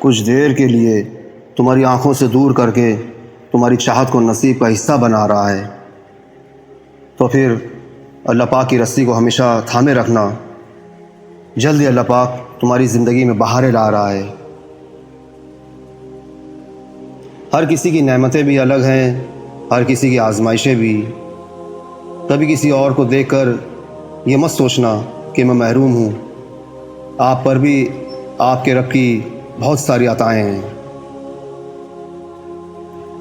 کچھ دیر کے لیے تمہاری آنکھوں سے دور کر کے تمہاری چاہت کو نصیب کا حصہ بنا رہا ہے، تو پھر اللہ پاک کی رسی کو ہمیشہ تھامے رکھنا۔ جلدی اللہ پاک تمہاری زندگی میں بہاریں لا رہا ہے۔ ہر کسی کی نعمتیں بھی الگ ہیں، ہر کسی کی آزمائشیں بھی۔ کبھی کسی اور کو دیکھ کر یہ مت سوچنا کہ میں محروم ہوں، آپ پر بھی آپ کے رب کی بہت ساری عطائیں ہیں۔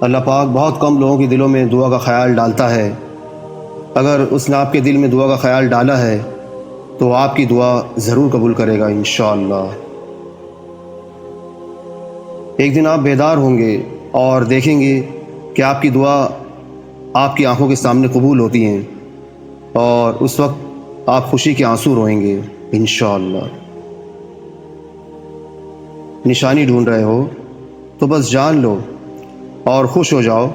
اللہ پاک بہت کم لوگوں کے دلوں میں دعا کا خیال ڈالتا ہے۔ اگر اس نے آپ کے دل میں دعا کا خیال ڈالا ہے تو آپ کی دعا ضرور قبول کرے گا انشاءاللہ۔ ایک دن آپ بیدار ہوں گے اور دیکھیں گے کہ آپ کی دعا آپ کی آنکھوں کے سامنے قبول ہوتی ہیں، اور اس وقت آپ خوشی کے آنسو روئیں گے انشاءاللہ۔ نشانی ڈھونڈ رہے ہو تو بس جان لو اور خوش ہو جاؤ،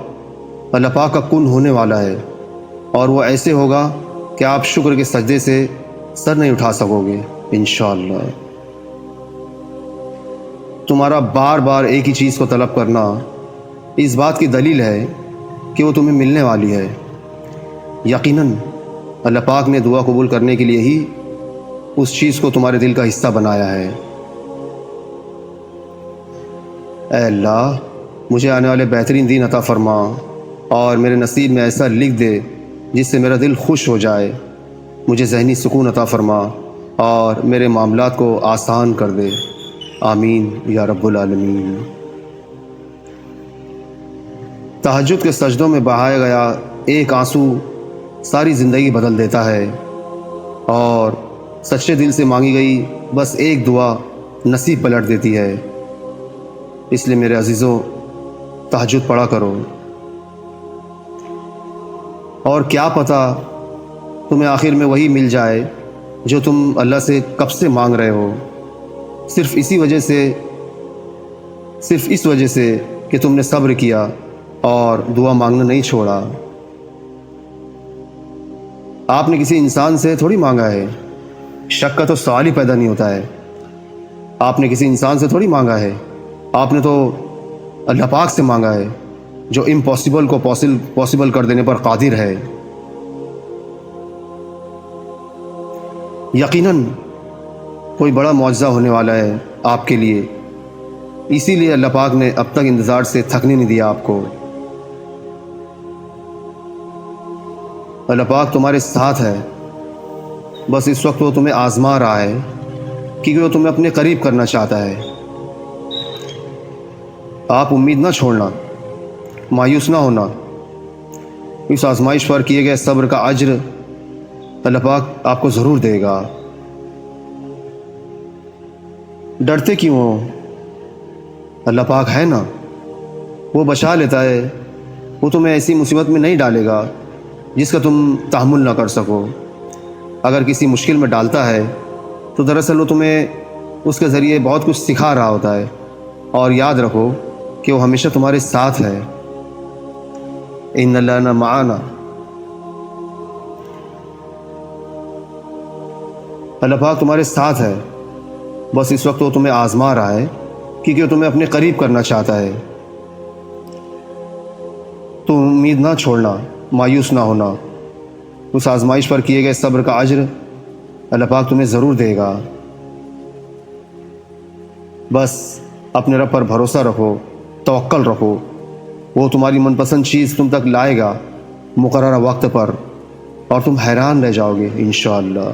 اللہ پاک کا کن ہونے والا ہے، اور وہ ایسے ہوگا کہ آپ شکر کے سجدے سے سر نہیں اٹھا سکو گے انشاءاللہ۔ تمہارا بار بار ایک ہی چیز کو طلب کرنا اس بات کی دلیل ہے کہ وہ تمہیں ملنے والی ہے۔ یقیناً اللہ پاک نے دعا قبول کرنے کے لیے ہی اس چیز کو تمہارے دل کا حصہ بنایا ہے۔ اے اللہ، مجھے آنے والے بہترین دن عطا فرما اور میرے نصیب میں ایسا لکھ دے جس سے میرا دل خوش ہو جائے۔ مجھے ذہنی سکون عطا فرما اور میرے معاملات کو آسان کر دے، آمین یا رب العالمین۔ تہجد کے سجدوں میں بہایا گیا ایک آنسو ساری زندگی بدل دیتا ہے، اور سچے دل سے مانگی گئی بس ایک دعا نصیب پلٹ دیتی ہے۔ اس لیے میرے عزیزوں، تہجد پڑھا کرو، اور کیا پتہ تمہیں آخر میں وہی مل جائے جو تم اللہ سے کب سے مانگ رہے ہو، صرف اس وجہ سے کہ تم نے صبر کیا اور دعا مانگنا نہیں چھوڑا۔ آپ نے کسی انسان سے تھوڑی مانگا ہے، شک کا تو سوال ہی پیدا نہیں ہوتا ہے۔ آپ نے کسی انسان سے تھوڑی مانگا ہے، آپ نے تو اللہ پاک سے مانگا ہے جو امپاسبل کو پاسبل کر دینے پر قادر ہے۔ یقیناً کوئی بڑا معجزہ ہونے والا ہے آپ کے لیے، اسی لیے اللہ پاک نے اب تک انتظار سے تھکنے نہیں دیا آپ کو۔ اللہ پاک تمہارے ساتھ ہے، بس اس وقت وہ تمہیں آزما رہا ہے کیونکہ وہ تمہیں اپنے قریب کرنا چاہتا ہے۔ آپ امید نہ چھوڑنا، مایوس نہ ہونا۔ اس آزمائش پر کیے گئے صبر کا اجر اللہ پاک آپ کو ضرور دے گا۔ ڈرتے کیوں ہو؟ اللہ پاک ہے نا، وہ بچا لیتا ہے، وہ تمہیں ایسی مصیبت میں نہیں ڈالے گا جس کا تم تحمل نہ کر سکو۔ اگر کسی مشکل میں ڈالتا ہے تو دراصل وہ تمہیں اس کے ذریعے بہت کچھ سکھا رہا ہوتا ہے، اور یاد رکھو کہ وہ ہمیشہ تمہارے ساتھ ہے۔ ان اللہ معنا، اللہ پاک تمہارے ساتھ ہے، بس اس وقت وہ تمہیں آزما رہا ہے کیونکہ وہ تمہیں اپنے قریب کرنا چاہتا ہے۔ تو امید نہ چھوڑنا، مایوس نہ ہونا، اس آزمائش پر کیے گئے صبر کا اجر اللہ پاک تمہیں ضرور دے گا۔ بس اپنے رب پر بھروسہ رکھو، توکل رکھو، وہ تمہاری من پسند چیز تم تک لائے گا مقررہ وقت پر، اور تم حیران رہ جاؤ گے انشاءاللہ۔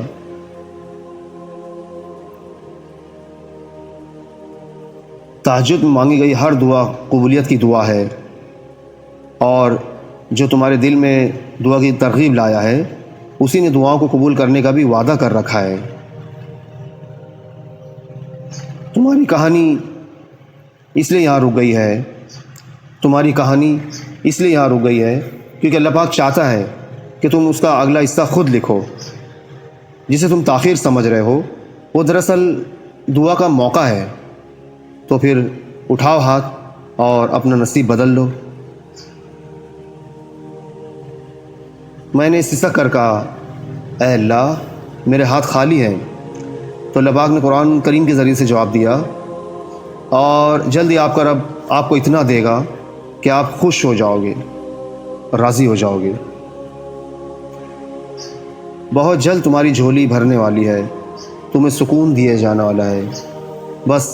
تہجد میں مانگی گئی ہر دعا قبولیت کی دعا ہے، اور جو تمہارے دل میں دعا کی ترغیب لایا ہے اسی نے دعاؤں کو قبول کرنے کا بھی وعدہ کر رکھا ہے۔ تمہاری کہانی اس لیے یہاں رک گئی ہے، تمہاری کہانی اس لیے یہاں رک گئی ہے کیونکہ اللہ پاک چاہتا ہے کہ تم اس کا اگلا حصہ خود لکھو۔ جسے تم تاخیر سمجھ رہے ہو وہ دراصل دعا کا موقع ہے، تو پھر اٹھاؤ ہاتھ اور اپنا نصیب بدل لو۔ میں نے سسک کر کہا، اے اللہ میرے ہاتھ خالی ہیں، تو اللہ پاک نے قرآن کریم کے ذریعے سے جواب دیا، اور جلدی آپ کا رب آپ کو اتنا دے گا کہ آپ خوش ہو جاؤ گے، راضی ہو جاؤ گے۔ بہت جلد تمہاری جھولی بھرنے والی ہے، تمہیں سکون دیے جانے والا ہے، بس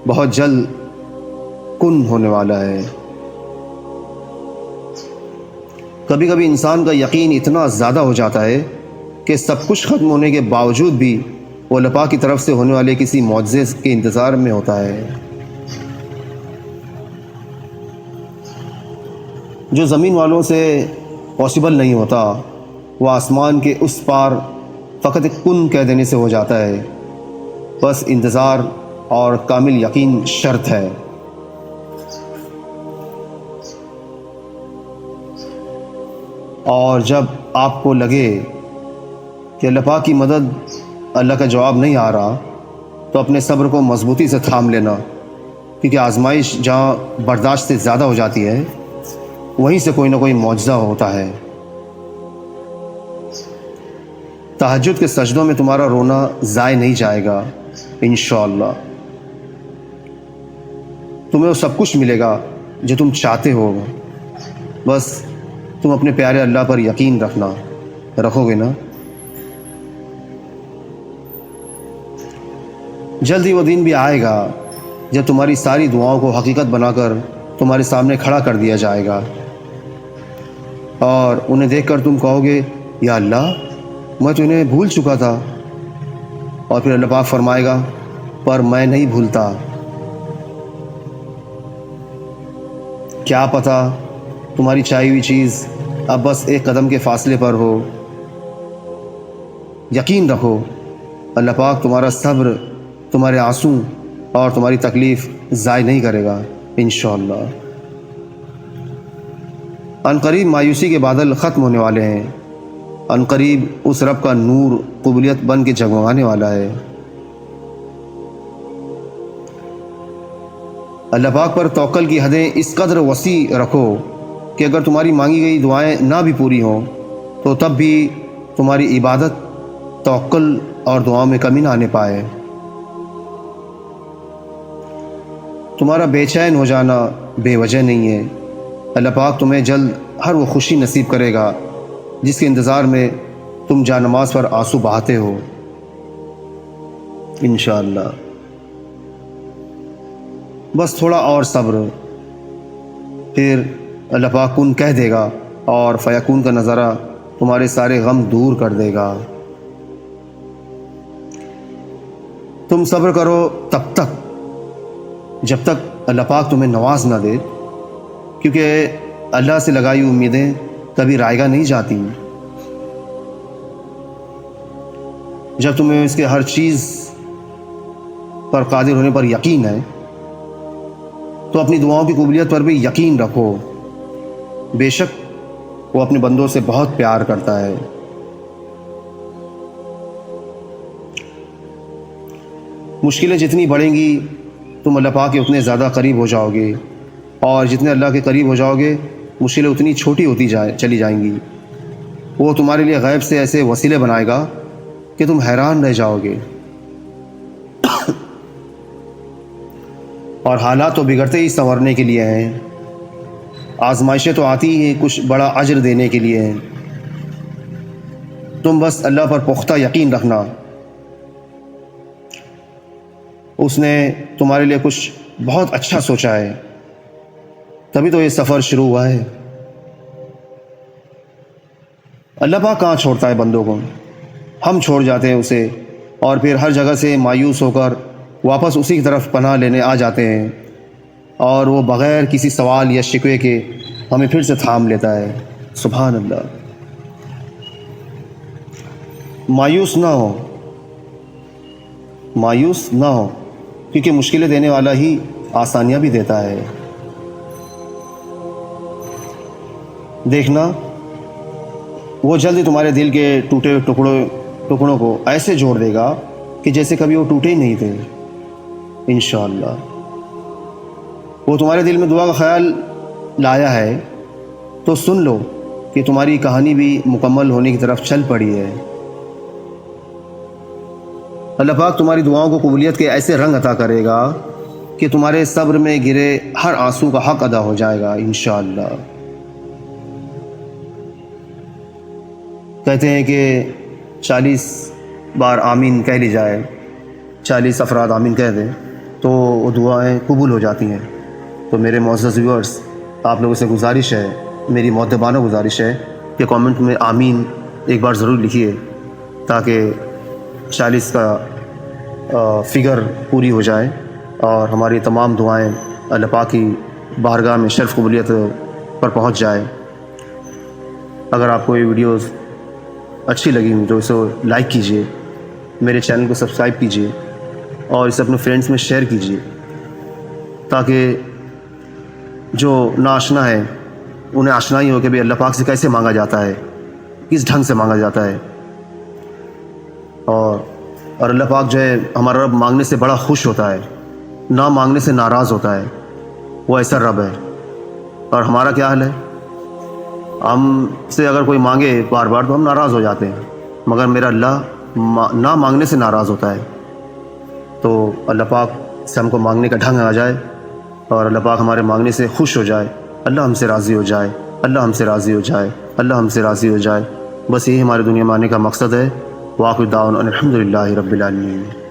بہت جلد کن ہونے والا ہے۔ کبھی کبھی انسان کا یقین اتنا زیادہ ہو جاتا ہے کہ سب کچھ ختم ہونے کے باوجود بھی وہ اللہ پاک کی طرف سے ہونے والے کسی معجزے کے انتظار میں ہوتا ہے۔ جو زمین والوں سے پاسبل نہیں ہوتا وہ آسمان کے اس پار فقط ایک کن کہہ دینے سے ہو جاتا ہے، بس انتظار اور کامل یقین شرط ہے۔ اور جب آپ کو لگے کہ اللہ پاک کی مدد، اللہ کا جواب نہیں آ رہا، تو اپنے صبر کو مضبوطی سے تھام لینا، کیونکہ آزمائش جہاں برداشت سے زیادہ ہو جاتی ہے وہیں سے کوئی نہ کوئی معجزہ ہوتا ہے۔ تہجد کے سجدوں میں تمہارا رونا ضائع نہیں جائے گا انشاءاللہ۔ تمہیں وہ سب کچھ ملے گا جو تم چاہتے ہو، بس تم اپنے پیارے اللہ پر یقین رکھو گے نا۔ جلدی وہ دن بھی آئے گا جب تمہاری ساری دعاؤں کو حقیقت بنا کر تمہارے سامنے کھڑا کر دیا جائے گا، اور انہیں دیکھ کر تم کہو گے یا اللہ میں تو انہیں بھول چکا تھا، اور پھر اللہ پاک فرمائے گا پر میں نہیں بھولتا، کیا پتہ تمہاری چاہی ہوئی چیز اب بس ایک قدم کے فاصلے پر ہو۔ یقین رکھو اللہ پاک تمہارا صبر، تمہارے آنسو اور تمہاری تکلیف ضائع نہیں کرے گا انشاءاللہ۔ عنقریب مایوسی کے بادل ختم ہونے والے ہیں، عنقریب اس رب کا نور قبولیت بن کے جگمگانے والا ہے۔ اللہ پاک پر توکل کی حدیں اس قدر وسیع رکھو کہ اگر تمہاری مانگی گئی دعائیں نہ بھی پوری ہوں تو تب بھی تمہاری عبادت، توکل اور دعاؤں میں کمی نہ آنے پائے۔ تمہارا بے چین ہو جانا بے وجہ نہیں ہے، اللہ پاک تمہیں جلد ہر وہ خوشی نصیب کرے گا جس کے انتظار میں تم جا نماز پر آنسو بہاتے ہو انشاءاللہ۔ بس تھوڑا اور صبر، پھر اللہ پاک کن کہہ دے گا اور فیکون کا نظارہ تمہارے سارے غم دور کر دے گا۔ تم صبر کرو تب تک جب تک اللہ پاک تمہیں نواز نہ دے، کیونکہ اللہ سے لگائی امیدیں کبھی رائگاں نہیں جاتی۔ جب تمہیں اس کے ہر چیز پر قادر ہونے پر یقین ہے تو اپنی دعاؤں کی قبولیت پر بھی یقین رکھو، بے شک وہ اپنے بندوں سے بہت پیار کرتا ہے۔ مشکلیں جتنی بڑھیں گی تم اللہ پاک کے اتنے زیادہ قریب ہو جاؤ گے، اور جتنے اللہ کے قریب ہو جاؤ گے مشکلیں اتنی چھوٹی ہوتی چلی جائیں گی۔ وہ تمہارے لیے غیب سے ایسے وسیلے بنائے گا کہ تم حیران رہ جاؤ گے۔ اور حالات تو بگڑتے ہی سنورنے کے لیے ہیں، آزمائشیں تو آتی ہی کچھ بڑا اجر دینے کے لیے ہیں۔ تم بس اللہ پر پختہ یقین رکھنا، اس نے تمہارے لیے کچھ بہت اچھا سوچا ہے، تبھی تو یہ سفر شروع ہوا ہے۔ اللہ پاک کہاں چھوڑتا ہے بندوں کو، ہم چھوڑ جاتے ہیں اسے، اور پھر ہر جگہ سے مایوس ہو کر واپس اسی کی طرف پناہ لینے آ جاتے ہیں، اور وہ بغیر کسی سوال یا شکوے کے ہمیں پھر سے تھام لیتا ہے۔ سبحان اللہ۔ مایوس نہ ہو، مایوس نہ ہو، کیونکہ مشکلیں دینے والا ہی آسانیاں بھی دیتا ہے۔ دیکھنا وہ جلدی تمہارے دل کے ٹوٹے ٹکڑوں کو ایسے جوڑ دے گا کہ جیسے کبھی وہ ٹوٹے ہی نہیں تھے انشاءاللہ۔ وہ تمہارے دل میں دعا کا خیال لایا ہے تو سن لو کہ تمہاری کہانی بھی مکمل ہونے کی طرف چل پڑی ہے۔ اللہ پاک تمہاری دعاؤں کو قبولیت کے ایسے رنگ عطا کرے گا کہ تمہارے صبر میں گرے ہر آنسو کا حق ادا ہو جائے گا انشاءاللہ۔ کہتے ہیں کہ 40 بار آمین کہہ لی جائے، 40 افراد آمین کہہ دیں تو وہ دعائیں قبول ہو جاتی ہیں۔ تو میرے معزز ویورز، آپ لوگوں سے گزارش ہے، میری مؤدبانہ گزارش ہے کہ کامنٹ میں آمین ایک بار ضرور لکھیے تاکہ 40 کا فگر پوری ہو جائے اور ہماری تمام دعائیں اللہ پاک کی بارگاہ میں شرف قبولیت پر پہنچ جائے۔ اگر آپ کو یہ ویڈیوز اچھی لگی تو اسے لائک کیجیے، میرے چینل کو سبسکرائب کیجیے اور اسے اپنے فرینڈز میں شیئر کیجیے تاکہ جو ناآشنا ہے انہیں آشنائی ہو کہ بھی اللہ پاک سے کیسے مانگا جاتا ہے، کس ڈھنگ سے مانگا جاتا ہے۔ اور اللہ پاک جو ہے ہمارا رب مانگنے سے بڑا خوش ہوتا ہے، نہ مانگنے سے ناراض ہوتا ہے، وہ ایسا رب ہے۔ اور ہمارا کیا حال ہے؟ ہم سے اگر کوئی مانگے بار بار تو ہم ناراض ہو جاتے ہیں، مگر میرا اللہ نہ مانگنے سے ناراض ہوتا ہے۔ تو اللہ پاک سے ہم کو مانگنے کا ڈھنگ آ جائے اور اللہ پاک ہمارے مانگنے سے خوش ہو جائے، اللہ ہم سے راضی ہو جائے، اللہ ہم سے راضی ہو جائے، اللہ ہم سے راضی ہو جائے۔ بس یہی ہمارے دنیا میں آنے کا مقصد ہے۔ وآخر دعوانا الحمدللہ رب العالمین۔